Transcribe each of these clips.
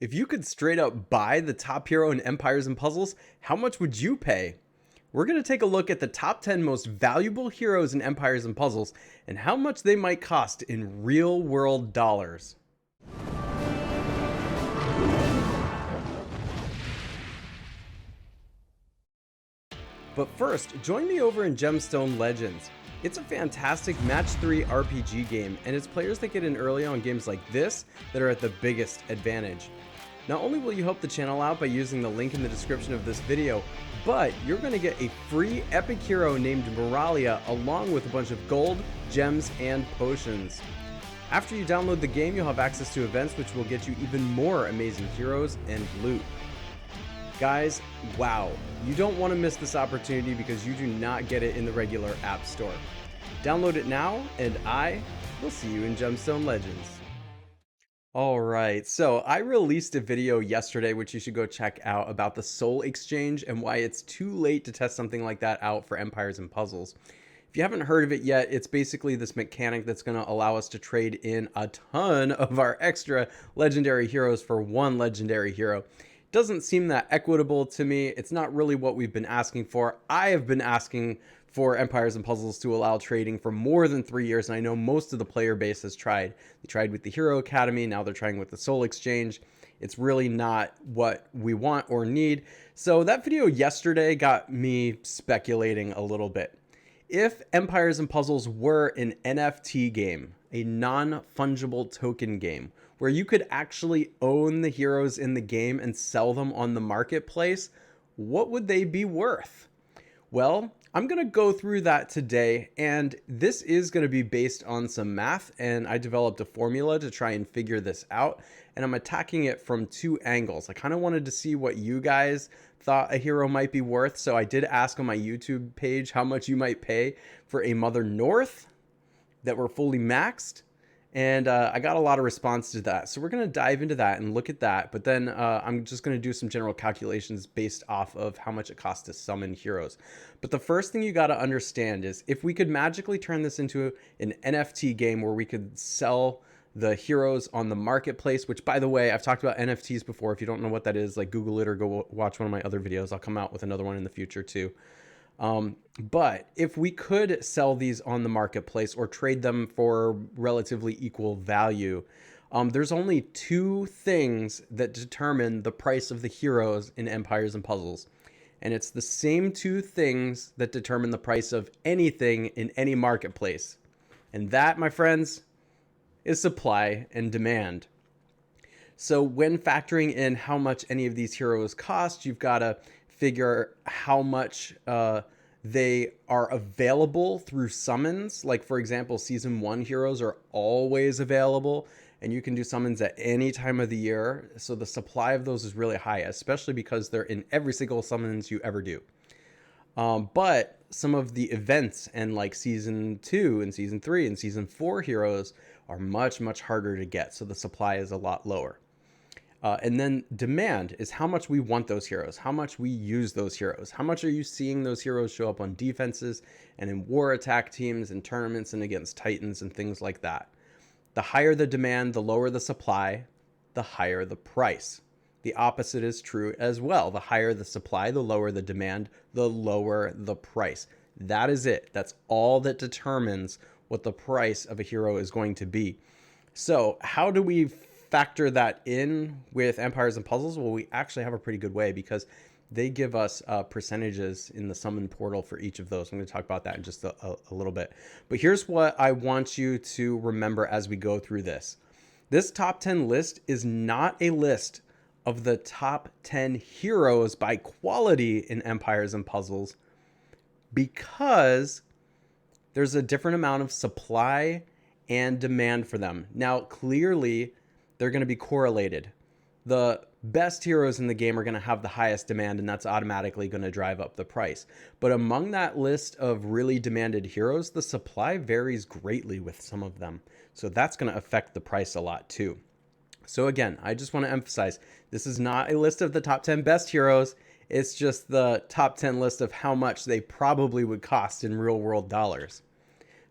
If you could straight up buy the top hero in Empires and Puzzles, how much would you pay? We're going to take a look at the top 10 most valuable heroes in Empires and Puzzles and how much they might cost in real world dollars. But first, join me over in Gemstone Legends. It's a fantastic match 3 RPG game, and it's players that get in early on games like this that are at the biggest advantage. Not only will you help the channel out by using the link in the description of this video, but you're going to get a free epic hero named Moralia along with a bunch of gold, gems, and potions. After you download the game, you'll have access to events which will get you even more amazing heroes and loot. Guys, wow, you don't want to miss this opportunity because you do not get it in the regular App Store. Download it now, and I will see you in Gemstone Legends. Alright, so I released a video yesterday, which you should go check out, about the Soul Exchange and why it's too late to test something like that out for Empires and Puzzles. If you haven't heard of it yet, it's basically this mechanic that's going to allow us to trade in a ton of our extra legendary heroes for one legendary hero. Doesn't seem that equitable to me. It's not really what we've been asking for. I have been asking for Empires and Puzzles to allow trading for more than 3 years, and I know most of the player base has tried. They tried with the Hero Academy, now they're trying with the Soul Exchange. It's really not what we want or need. So that video yesterday got me speculating a little bit. If Empires and Puzzles were an NFT game, a non-fungible token game, where you could actually own the heroes in the game and sell them on the marketplace, what would they be worth? Well, I'm going to go through that today, and this is going to be based on some math, and I developed a formula to try and figure this out, and I'm attacking it from two angles. I kind of wanted to see what you guys thought a hero might be worth, so I did ask on my YouTube page how much you might pay for a Mother North that were fully maxed. And I got a lot of response to that. So we're going to dive into that and look at that. But then I'm just going to do some general calculations based off of how much it costs to summon heroes. But the first thing you got to understand is if we could magically turn this into an NFT game where we could sell the heroes on the marketplace, which, by the way, I've talked about NFTs before. If you don't know what that is, like, Google it or go watch one of my other videos. I'll come out with another one in the future too. But if we could sell these on the marketplace or trade them for relatively equal value, there's only two things that determine the price of the heroes in Empires and Puzzles. And it's the same two things that determine the price of anything in any marketplace. And that, my friends, is supply and demand. So when factoring in how much any of these heroes cost, you've got to figure how much they are available through summons. Like, for example, Season 1 heroes are always available, and you can do summons at any time of the year. So the supply of those is really high, especially because they're in every single summons you ever do. But some of the events and like Season 2 and Season 3 and Season 4 heroes are much, much harder to get. So the supply is a lot lower. And then demand is how much we want those heroes, how much we use those heroes. How much are you seeing those heroes show up on defenses and in war attack teams and tournaments and against titans and things like that? The higher the demand, the lower the supply, the higher the price. The opposite is true as well. The higher the supply, the lower the demand, the lower the price. That is it. That's all that determines what the price of a hero is going to be. So how do we factor that in with Empires and Puzzles? Well, we actually have a pretty good way because they give us percentages in the summon portal for each of those. I'm going to talk about that in just a little bit. But here's what I want you to remember as we go through this. This top 10 list is not a list of the top 10 heroes by quality in Empires and Puzzles because there's a different amount of supply and demand for them. Now, clearly, they're going to be correlated. The best heroes in the game are going to have the highest demand, and that's automatically going to drive up the price. But among that list of really demanded heroes, the supply varies greatly with some of them. So that's going to affect the price a lot too. So again, I just want to emphasize, this is not a list of the top 10 best heroes. It's just the top 10 list of how much they probably would cost in real world dollars.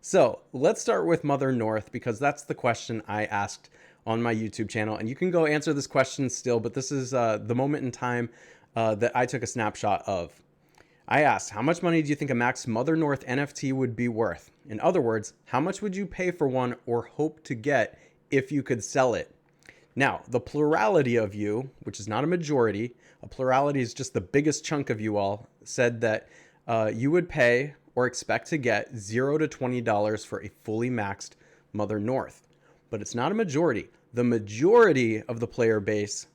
So let's start with Mother North because that's the question I asked on my YouTube channel. And you can go answer this question still, but this is the moment in time that I took a snapshot of. I asked, how much money do you think a Max Mother North NFT would be worth? In other words, how much would you pay for one or hope to get if you could sell it? Now, the plurality of you, which is not a majority, a plurality is just the biggest chunk of you all, said that you would pay or expect to get $0 to $20 for a fully maxed Mother North. But it's not a majority. The majority of the player base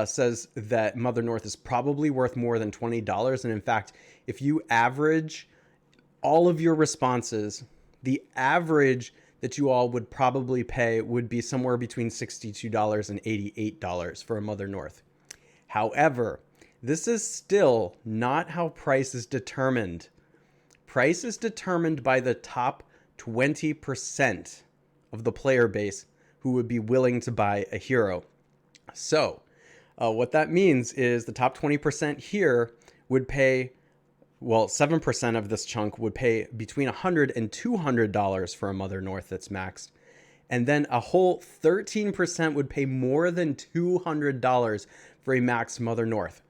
says that Mother North is probably worth more than $20. And in fact, if you average all of your responses, the average that you all would probably pay would be somewhere between $62 and $88 for a Mother North. However, this is still not how price is determined. Price is determined by the top 20% of the player base who would be willing to buy a hero. So what that means is the top 20% here would pay, well, 7% of this chunk would pay between $100 and $200 for a Mother North that's maxed. And then a whole 13% would pay more than $200 for a maxed Mother North.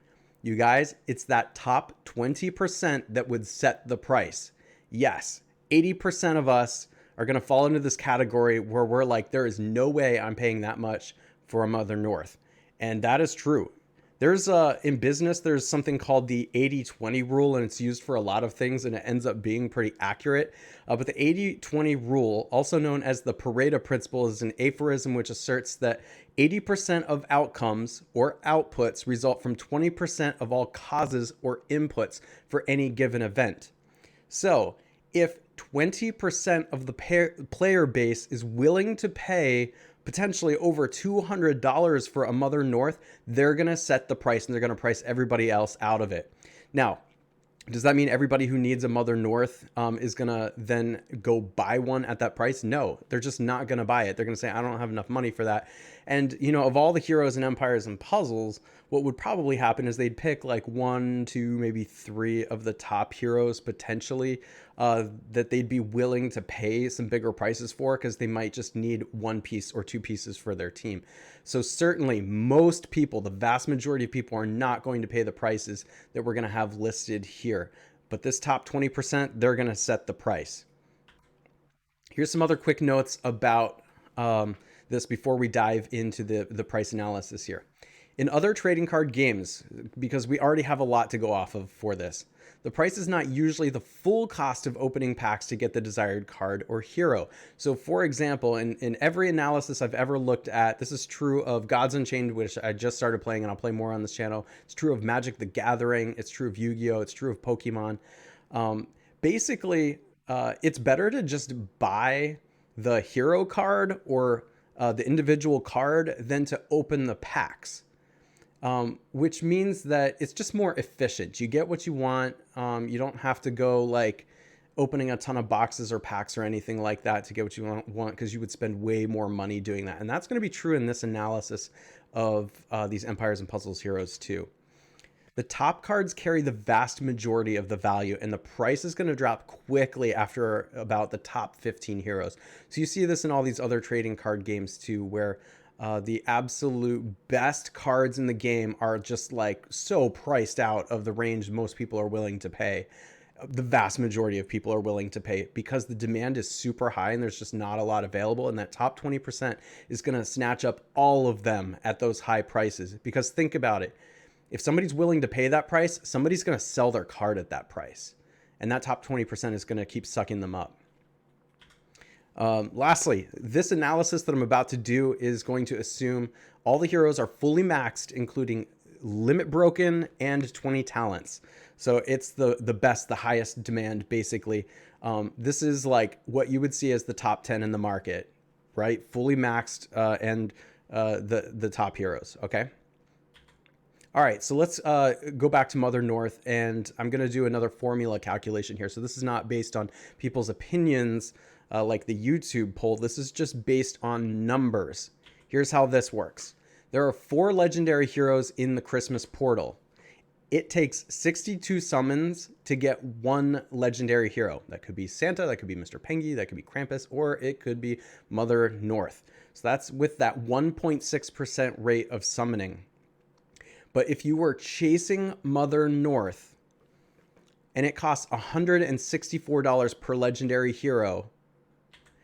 You guys, it's that top 20% that would set the price. Yes, 80% of us are going to fall into this category where we're like, there is no way I'm paying that much for a Mother North. And that is true. There's in business, there's something called the 80-20 rule, and it's used for a lot of things, and it ends up being pretty accurate. But the 80-20 rule, also known as the Pareto principle, is an aphorism which asserts that 80% of outcomes or outputs result from 20% of all causes or inputs for any given event. So if 20% of the player base is willing to pay potentially over $200 for a Mother North, they're going to set the price and they're going to price everybody else out of it. Now, does that mean everybody who needs a Mother North is going to then go buy one at that price? No, they're just not going to buy it. They're going to say, I don't have enough money for that. And, you know, of all the heroes and empires and puzzles, what would probably happen is they'd pick like 1, 2, maybe 3 of the top heroes potentially that they'd be willing to pay some bigger prices for, because they might just need 1 piece or 2 pieces for their team. So certainly most people, the vast majority of people, are not going to pay the prices that we're going to have listed here. But this top 20%, they're going to set the price. Here's some other quick notes about this before we dive into the price analysis here. In other trading card games, because we already have a lot to go off of for this, the price is not usually the full cost of opening packs to get the desired card or hero. So for example, in every analysis I've ever looked at, this is true of Gods Unchained, which I just started playing and I'll play more on this channel. It's true of Magic the Gathering. It's true of Yu-Gi-Oh! It's true of Pokemon. Basically, it's better to just buy the hero card or the individual card than to open the packs. Which means that it's just more efficient. You get what you want. You don't have to go like opening a ton of boxes or packs or anything like that to get what you want, because you would spend way more money doing that. And that's going to be true in this analysis of these Empires and Puzzles heroes too. The top cards carry the vast majority of the value, and the price is going to drop quickly after about the top 15 heroes. So you see this in all these other trading card games too, where the absolute best cards in the game are just like so priced out of the range most people are willing to pay. The vast majority of people are willing to pay because the demand is super high and there's just not a lot available. And that top 20% is going to snatch up all of them at those high prices. Because think about it. If somebody's willing to pay that price, somebody's going to sell their card at that price. And that top 20% is going to keep sucking them up. Lastly, this analysis that I'm about to do is going to assume all the heroes are fully maxed, including limit broken and 20 talents. So it's the best, the highest demand, basically. This is like what you would see as the top 10 in the market, right? Fully maxed and the top heroes, okay? All right, so let's go back to Mother North, and I'm going to do another formula calculation here. So this is not based on people's opinions like the YouTube poll. This is just based on numbers. Here's how this works. There are 4 legendary heroes in the Christmas portal. It takes 62 summons to get 1 legendary hero. That could be Santa, that could be Mr. Pengy, that could be Krampus, or it could be Mother North. So that's with that 1.6% rate of summoning. But if you were chasing Mother North and it costs $164 per legendary hero,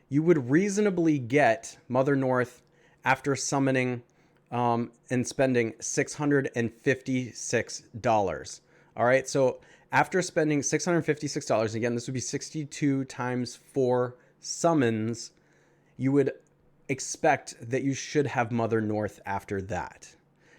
you would reasonably get Mother North after summoning and spending $656. All right, so after spending $656, again, this would be 62 times 4 summons, you would expect that you should have Mother North after that.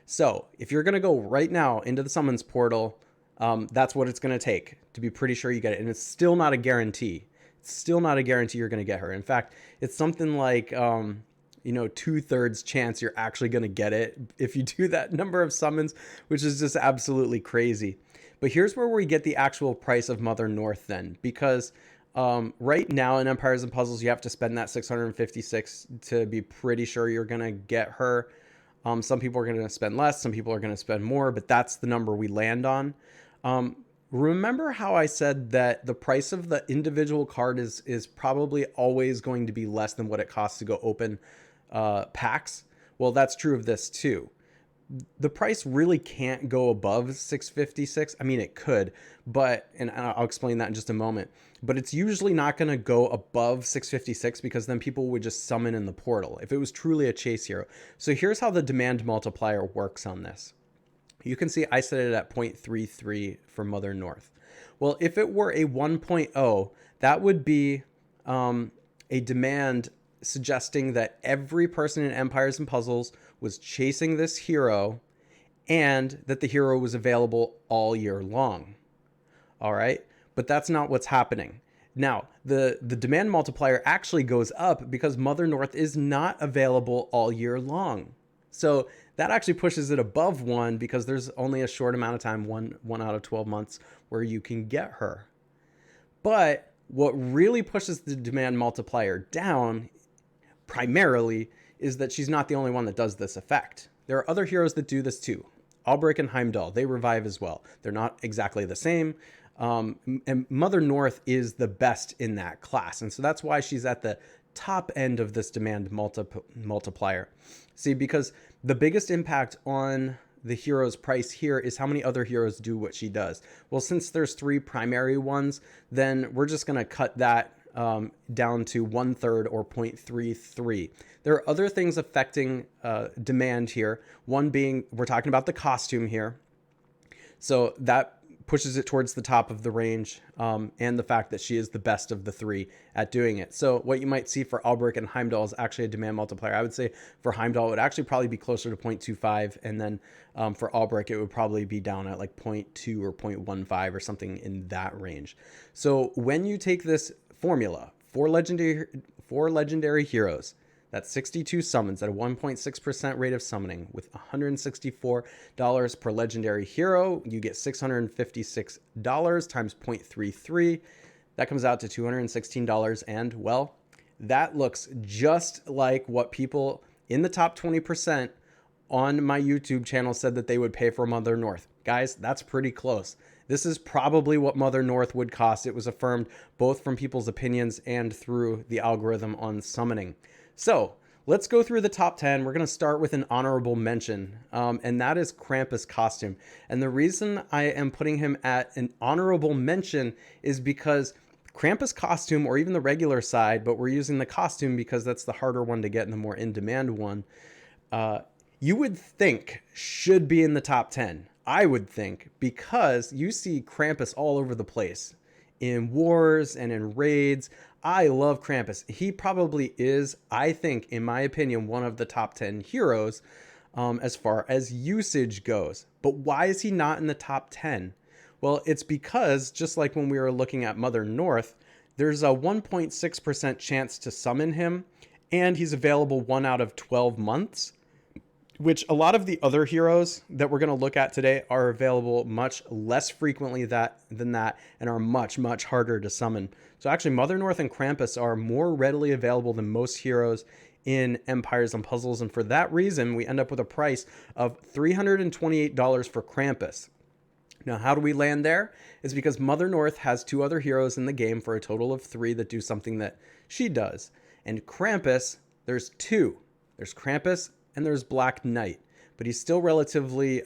So if you're going to go right now into the summons portal, that's what it's going to take to be pretty sure you get it. And it's still not a guarantee. It's still not a guarantee you're going to get her. In fact, it's something like, 2/3 chance you're actually going to get it if you do that number of summons, which is just absolutely crazy. But here's where we get the actual price of Mother North then, because right now in Empires and Puzzles, you have to spend that 656 to be pretty sure you're going to get her. Some people are going to spend less, some people are going to spend more, but that's the number we land on. Remember how I said that the price of the individual card is probably always going to be less than what it costs to go open packs? Well, that's true of this too. The price really can't go above 656. I mean, it could, and I'll explain that in just a moment, but it's usually not going to go above 656 because then people would just summon in the portal if it was truly a chase hero. So here's how the demand multiplier works on this. You can see I set it at 0.33 for Mother North. Well, if it were a 1.0, that would be a demand suggesting that every person in Empires and Puzzles was chasing this hero and that the hero was available all year long. All right, but that's not what's happening. Now, the demand multiplier actually goes up because Mother North is not available all year long. So that actually pushes it above 1 because there's only a short amount of time, one out of 12 months, where you can get her. But what really pushes the demand multiplier down primarily is that she's not the only one that does this effect. There are other heroes that do this too. Albrecht and Heimdall, they revive as well. They're not exactly the same. And Mother North is the best in that class. And so that's why she's at the top end of this demand multiplier. See, because the biggest impact on the hero's price here is how many other heroes do what she does. Well, since there's 3 primary ones, then we're just going to cut that down to 1/3 or 0.33. There are other things affecting demand here. One being, we're talking about the costume here. So that pushes it towards the top of the range, and the fact that she is the best of the 3 at doing it. So what you might see for Albrecht and Heimdall is actually a demand multiplier. I would say for Heimdall, it would actually probably be closer to 0.25. And then for Albrecht, it would probably be down at like 0.2 or 0.15 or something in that range. So when you take this formula for legendary heroes, that's 62 summons at a 1.6% rate of summoning with $164 per legendary hero. You get $656 times 0.33. That comes out to $216. And well, that looks just like what people in the top 20% on my YouTube channel said that they would pay for Mother North. Guys, that's pretty close. This is probably what Mother North would cost. It was affirmed both from people's opinions and through the algorithm on summoning. So let's go through the top 10. We're going to start with an honorable mention, and that is Krampus costume. And the reason I am putting him at an honorable mention is because Krampus costume, or even the regular side, but we're using the costume because that's the harder one to get and the more in-demand one, you would think should be in the top 10. I would think, because you see Krampus all over the place in wars and in raids. I love Krampus. He probably is, I think, in my opinion, one of the top 10 heroes as far as usage goes. But why is he not in the top 10? Well, it's because, just like when we were looking at Mother North, there's a 1.6% chance to summon him, and he's available 1 out of 12 months, which a lot of the other heroes that we're going to look at today are available much less frequently than that and are much, much harder to summon. So actually, Mother North and Krampus are more readily available than most heroes in Empires and Puzzles, and for that reason, we end up with a price of $328 for Krampus. Now, how do we land there? It's because Mother North has 2 other heroes in the game for a total of 3 that do something that she does. And Krampus, there's 2. there's Krampus, and there's Black Knight. But he's still relatively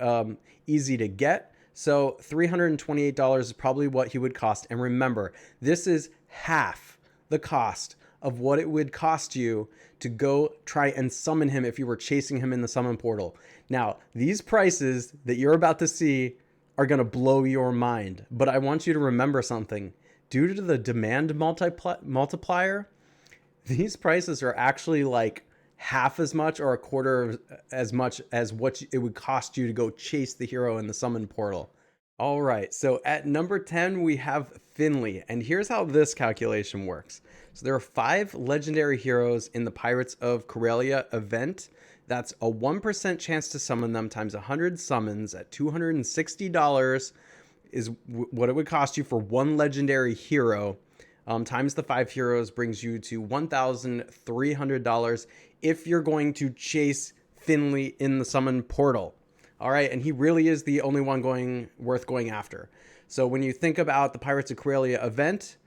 easy to get. So $328 is probably what he would cost. And remember, this is half the cost of what it would cost you to go try and summon him if you were chasing him in the summon portal. Now, these prices that you're about to see are going to blow your mind. But I want you to remember something. Due to the demand multiplier, these prices are actually like half as much or a quarter as much as what it would cost you to go chase the hero in the summon portal. All right, so at number 10, we have Finley, and here's how this calculation works. So there are 5 legendary heroes in the Pirates of Corellia event. That's a 1% chance to summon them times 100 summons at $260 is what it would cost you for one legendary hero. Times the 5 heroes brings you to $1,300 if you're going to chase Finley in the summon portal. All right, and he really is the only one worth going after. So when you think about the Pirates of Corellia event,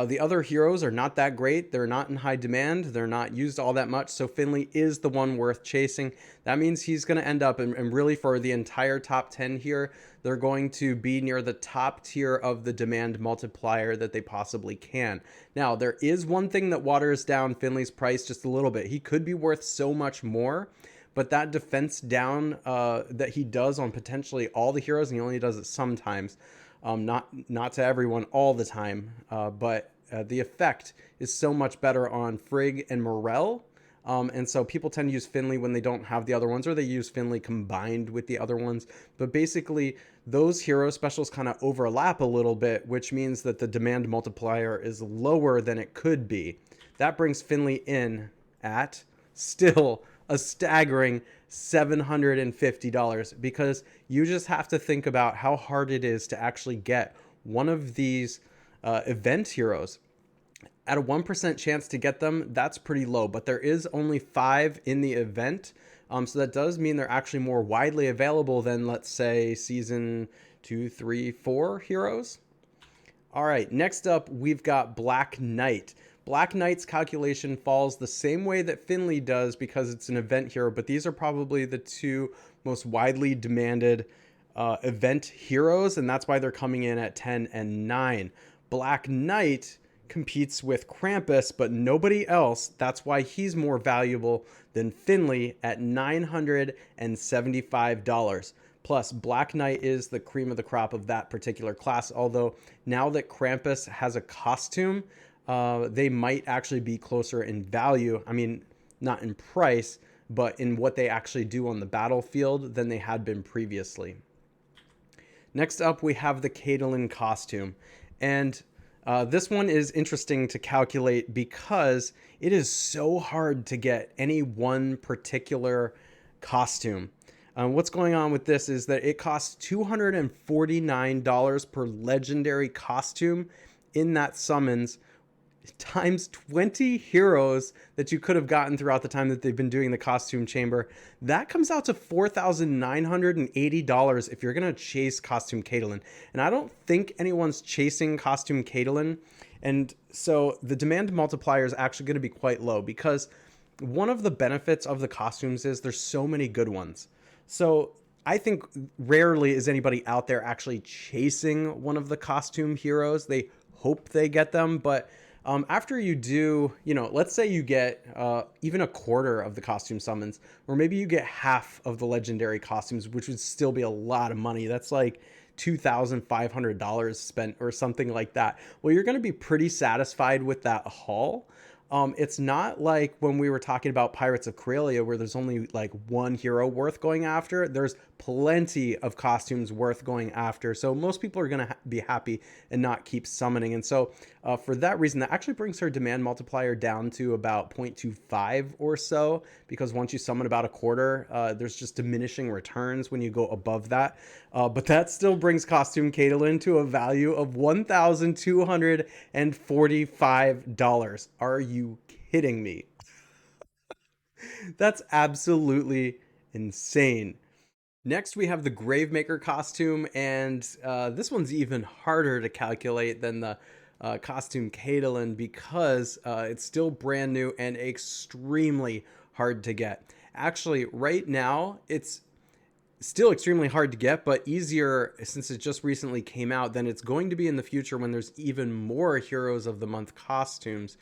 the other heroes are not that great. They're not in high demand. They're not used all that much. So Finley is the one worth chasing. That means he's going to end up, and really for the entire top 10 here, they're going to be near the top tier of the demand multiplier that they possibly can. Now, there is one thing that waters down Finley's price just a little bit. He could be worth so much more, but that defense down that he does on potentially all the heroes, and he only does it sometimes, not to everyone all the time, but the effect is so much better on Frigg and Morel. And so people tend to use Finley when they don't have the other ones, or they use Finley combined with the other ones. But basically, those hero specials kind of overlap a little bit, which means that the demand multiplier is lower than it could be. That brings Finley in at still a staggering $750, because you just have to think about how hard it is to actually get one of these event heroes. At a 1% chance to get them, that's pretty low, but there is only 5 in the event. So that does mean they're actually more widely available than, let's say, season 2, 3, 4 heroes. All right, next up, we've got Black Knight. Black Knight's calculation falls the same way that Finley does because it's an event hero, but these are probably the 2 most widely demanded event heroes, and that's why they're coming in at 10 and 9. Black Knight competes with Krampus, but nobody else. That's why he's more valuable than Finley at $975. Plus, Black Knight is the cream of the crop of that particular class, although now that Krampus has a costume, they might actually be closer in value. I mean, not in price, but in what they actually do on the battlefield than they had been previously. Next up, we have the Caitlyn costume. And this one is interesting to calculate because it is so hard to get any one particular costume. What's going on with this is that it costs $249 per legendary costume in that summons, times 20 heroes that you could have gotten throughout the time that they've been doing the costume chamber. That comes out to $4,980 if you're going to chase costume Caitlyn. And I don't think anyone's chasing costume Caitlyn. And so the demand multiplier is actually going to be quite low, because one of the benefits of the costumes is there's so many good ones. So I think rarely is anybody out there actually chasing one of the costume heroes. They hope they get them, but after you do, let's say you get even a quarter of the costume summons, or maybe you get half of the legendary costumes, which would still be a lot of money. That's like $2,500 spent or something like that. Well, you're going to be pretty satisfied with that haul. It's not like when we were talking about Pirates of Corellia, where there's only like one hero worth going after. There's plenty of costumes worth going after. So most people are going to be happy and not keep summoning. And so for that reason, that actually brings her demand multiplier down to about 0.25 or so, because once you summon about a quarter, there's just diminishing returns when you go above that. But that still brings costume Caitlyn to a value of $1,245. Are you kidding me? That's absolutely insane. Next, we have the Gravemaker costume, and this one's even harder to calculate than the costume Caitlyn, because it's still brand new and extremely hard to get. Actually, right now, it's still extremely hard to get, but easier since it just recently came out than it's going to be in the future when there's even more Heroes of the Month costumes.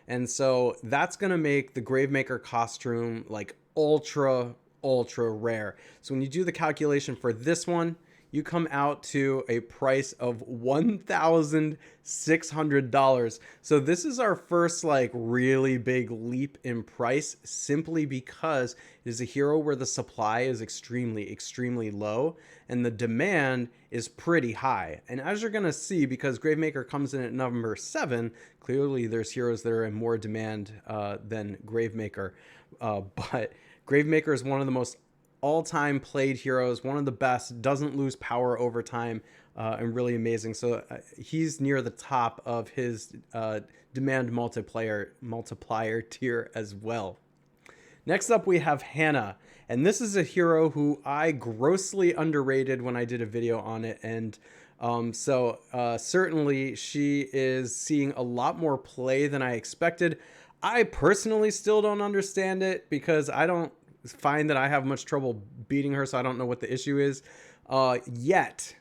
And so that's going to make the Gravemaker costume like ultra rare. So when you do the calculation for this one, you come out to a price of $1,600. So this is our first like really big leap in price, simply because it is a hero where the supply is extremely low and the demand is pretty high. And as you're going to see, because Gravemaker comes in at number 7, clearly there's heroes that are in more demand than Gravemaker. But Gravemaker is one of the most all-time played heroes, one of the best, doesn't lose power over time, and really amazing. So he's near the top of his demand multiplier tier as well. Next up, we have Hannah, and this is a hero who I grossly underrated when I did a video on it, and certainly she is seeing a lot more play than I expected. I personally still don't understand it because I don't find that I have much trouble beating her, so I don't know what the issue is. Yet,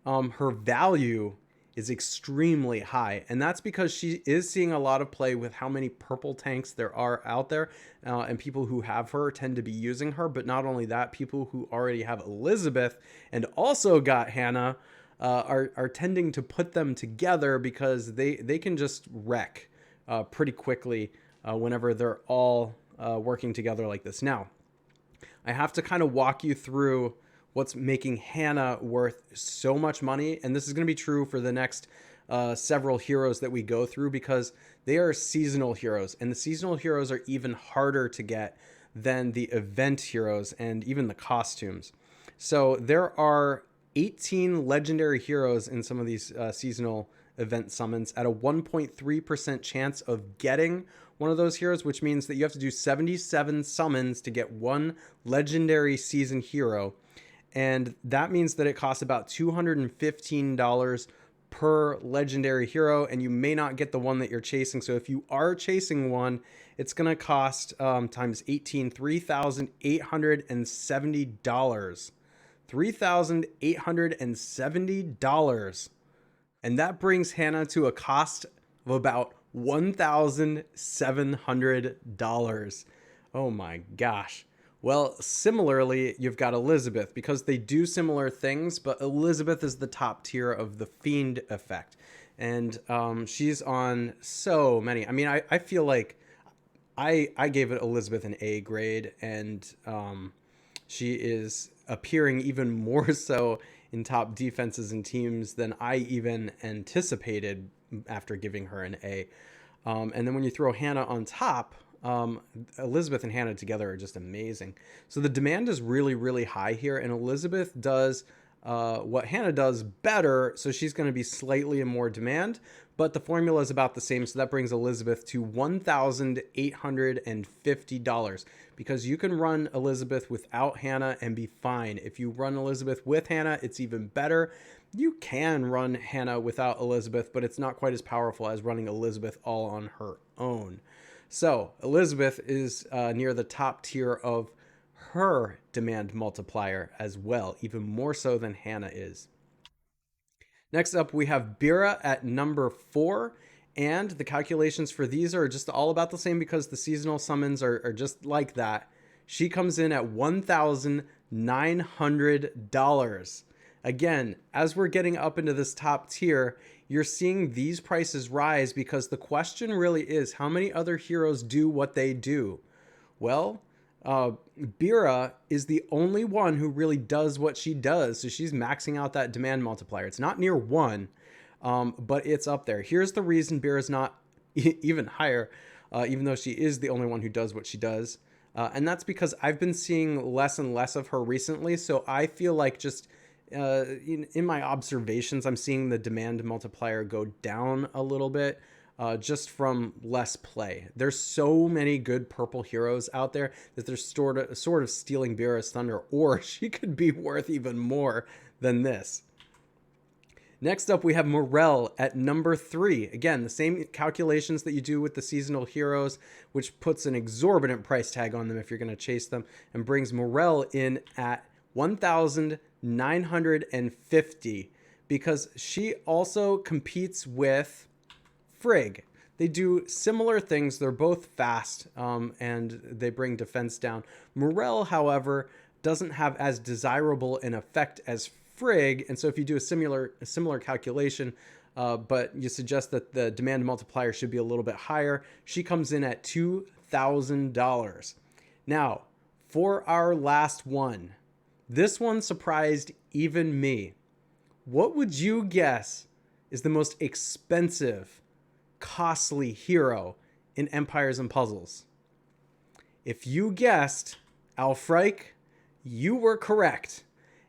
her value is extremely high, and that's because she is seeing a lot of play with how many purple tanks there are out there, and people who have her tend to be using her. But not only that, people who already have Elizabeth and also got Hannah are tending to put them together because they can just wreck pretty quickly whenever they're all working together like this. Now, I have to kind of walk you through what's making Hannah worth so much money, and this is going to be true for the next several heroes that we go through, because they are seasonal heroes, and the seasonal heroes are even harder to get than the event heroes and even the costumes. So there are 18 legendary heroes in some of these seasonal event summons at a 1.3% chance of getting one of those heroes, which means that you have to do 77 summons to get one legendary season hero. And that means that it costs about $215 per legendary hero, and you may not get the one that you're chasing. So if you are chasing one, it's going to cost times 18, $3,870. $3,870. And that brings Hannah to a cost of about $1,700. Oh my gosh. Well, similarly, you've got Elizabeth, because they do similar things, but Elizabeth is the top tier of the Fiend effect. And she's on so many. I mean, I feel like I gave it Elizabeth an A grade, and she is appearing even more so in top defenses and teams than I even anticipated after giving her an A. And then when you throw Hannah on top, Elizabeth and Hannah together are just amazing. So the demand is really high here, and Elizabeth does what Hannah does better, so she's going to be slightly in more demand, but the formula is about the same, so that brings Elizabeth to $1,850, because you can run Elizabeth without Hannah and be fine. If you run Elizabeth with Hannah, it's even better. You can run Hannah without Elizabeth, but it's not quite as powerful as running Elizabeth all on her own. So Elizabeth is near the top tier of her demand multiplier as well, even more so than Hannah is. Next up, we have Bira at number 4, and the calculations for these are just all about the same because the seasonal summons are just like that. She comes in at $1,900. Again, as we're getting up into this top tier, you're seeing these prices rise because the question really is, how many other heroes do what they do? Well, Bira is the only one who really does what she does, so she's maxing out that demand multiplier. It's not near 1, but it's up there. Here's the reason Bira's not even higher, even though she is the only one who does what she does. And that's because I've been seeing less and less of her recently, so I feel like just in my observations, I'm seeing the demand multiplier go down a little bit. Just from less play. There's so many good purple heroes out there that they're sort of stealing Bira's thunder, or she could be worth even more than this. Next up, we have Morel at number 3. Again, the same calculations that you do with the seasonal heroes, which puts an exorbitant price tag on them if you're going to chase them, and brings Morel in at 1,950 because she also competes with Frigg. They do similar things. They're both fast, and they bring defense down. Morel, however, doesn't have as desirable an effect as Frigg, and so if you do a similar calculation, but you suggest that the demand multiplier should be a little bit higher, she comes in at $2,000. Now, for our last one, this one surprised even me. What would you guess is the most expensive, costly hero in Empires and Puzzles? If you guessed Aelfric, you were correct.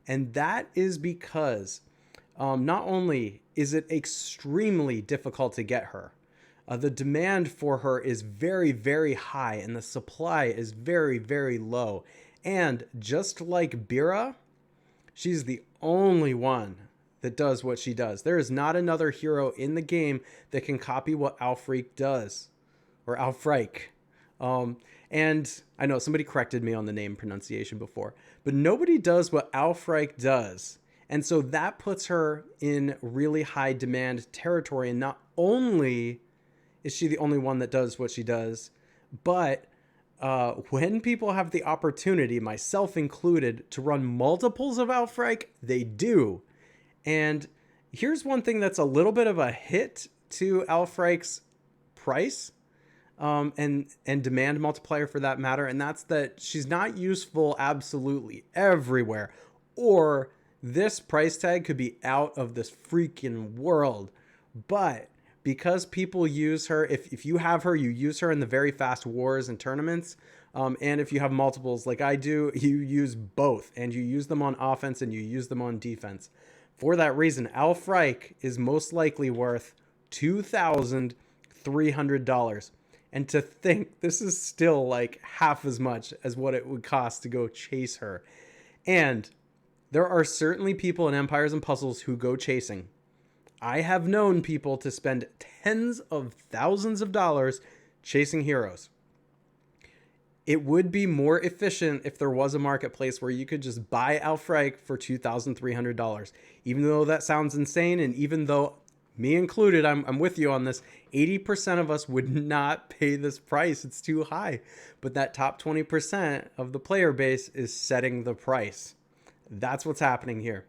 And that is because not only is it extremely difficult to get her, the demand for her is very, very high and the supply is very, very low. And just like Bira, she's the only one that does what she does. There is not another hero in the game that can copy what Aelfric does, or Aelfric. And I know somebody corrected me on the name pronunciation before, but nobody does what Aelfric does. And so that puts her in really high demand territory. And not only is she the only one that does what she does, but when people have the opportunity, myself included, to run multiples of Aelfric, they do. And here's one thing that's a little bit of a hit to Aelfric's price. And demand multiplier for that matter, and that's that she's not useful absolutely everywhere, or this price tag could be out of this freaking world. But because people use her, if you have her, you use her in the very fast wars and tournaments, and if you have multiples like I do, you use both, and you use them on offense and you use them on defense. For that reason, Aelfric is most likely worth $2,300. And to think this is still like half as much as what it would cost to go chase her. And there are certainly people in Empires and Puzzles who go chasing. I have known people to spend tens of thousands of dollars chasing heroes. It would be more efficient if there was a marketplace where you could just buy Aelfric for $2,300. Even though that sounds insane, and even though me included, I'm with you on this, 80% of us would not pay this price. It's too high. But that top 20% of the player base is setting the price. That's what's happening here.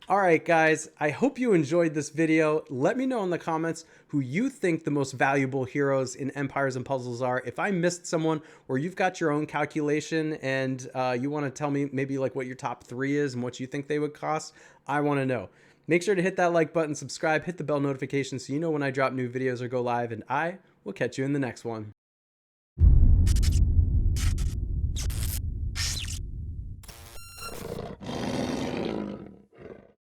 All right, guys, I hope you enjoyed this video. Let me know in the comments who you think the most valuable heroes in Empires and Puzzles are. If I missed someone, or you've got your own calculation and you want to tell me maybe like what your top 3 is and what you think they would cost, I want to know. Make sure to hit that like button, subscribe, hit the bell notification so you know when I drop new videos or go live, and I will catch you in the next one.